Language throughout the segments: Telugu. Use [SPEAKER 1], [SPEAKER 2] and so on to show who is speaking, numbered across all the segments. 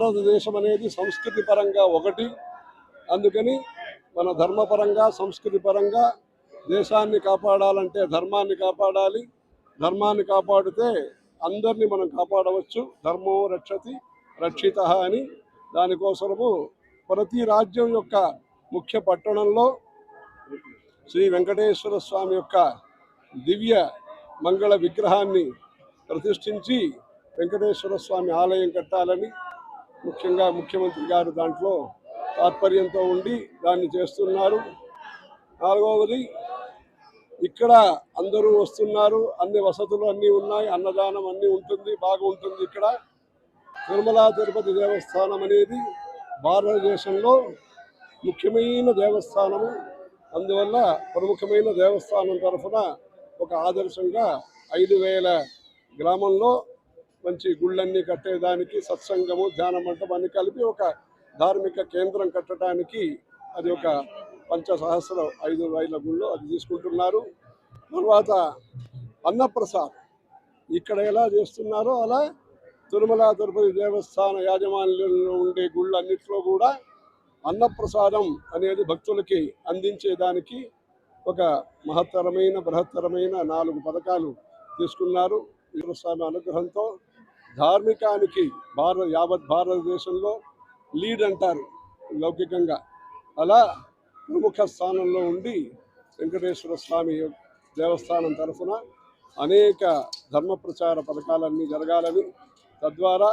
[SPEAKER 1] భారతదేశం అనేది సంస్కృతి పరంగా ఒకటి. అందుకని మన ధర్మపరంగా సంస్కృతి పరంగా దేశాన్ని కాపాడాలంటే ధర్మాన్ని కాపాడాలి. ధర్మాన్ని కాపాడితే అందరినీ మనం కాపాడవచ్చు. ధర్మో రక్షతి రక్షిత అని. దానికోసము ప్రతి రాజ్యం యొక్క ముఖ్య పట్టణంలో శ్రీ వెంకటేశ్వర స్వామి యొక్క దివ్య మంగళ విగ్రహాన్ని ప్రతిష్ఠించి వెంకటేశ్వర స్వామి ఆలయం కట్టాలని ముఖ్యంగా ముఖ్యమంత్రి గారు దాంట్లో తాత్పర్యంతో ఉండి దాన్ని చేస్తున్నారు. నాలుగవది, ఇక్కడ అందరూ వస్తున్నారు, అన్ని వసతులు అన్నీ ఉన్నాయి, అన్నదానం అన్నీ ఉంటుంది, బాగుంటుంది. ఇక్కడ తిరుమల తిరుపతి దేవస్థానం అనేది భారతదేశంలో ముఖ్యమైన దేవస్థానము. అందువల్ల ప్రముఖమైన దేవస్థానం తరఫున ఒక ఆదర్శంగా 5,000 గ్రామంలో మంచి గుళ్ళన్నీ కట్టేదానికి, సత్సంగము, ధ్యాన మంటపాన్ని కలిపి ఒక ధార్మిక కేంద్రం కట్టడానికి అది ఒక 5,000 గుళ్ళు అది తీసుకుంటున్నారు. తర్వాత అన్నప్రసాద్ ఇక్కడ ఎలా చేస్తున్నారో అలా తిరుమల తిరుపతి దేవస్థాన యాజమాన్యంలో ఉండే గుళ్ళన్నింటిలో కూడా అన్నప్రసాదం అనేది భక్తులకి అందించేదానికి ఒక బృహత్తరమైన 4 పథకాలు తీసుకున్నారు. స్వామి అనుగ్రహంతో ధార్మికానికి యావత్ భారతదేశంలో లీడ్ అంటారు లౌకికంగా, అలా ప్రముఖ స్థానంలో ఉండి వెంకటేశ్వర స్వామి దేవస్థానం తరఫున అనేక ధర్మ ప్రచార పథకాలన్నీ జరగాలని, తద్వారా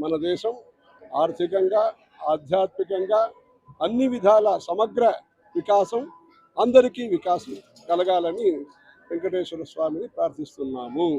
[SPEAKER 1] మన దేశం ఆర్థికంగా ఆధ్యాత్మికంగా అన్ని విధాల సమగ్ర వికాసం, అందరికీ వికాసం కలగాలని వెంకటేశ్వర స్వామిని ప్రార్థిస్తున్నాము.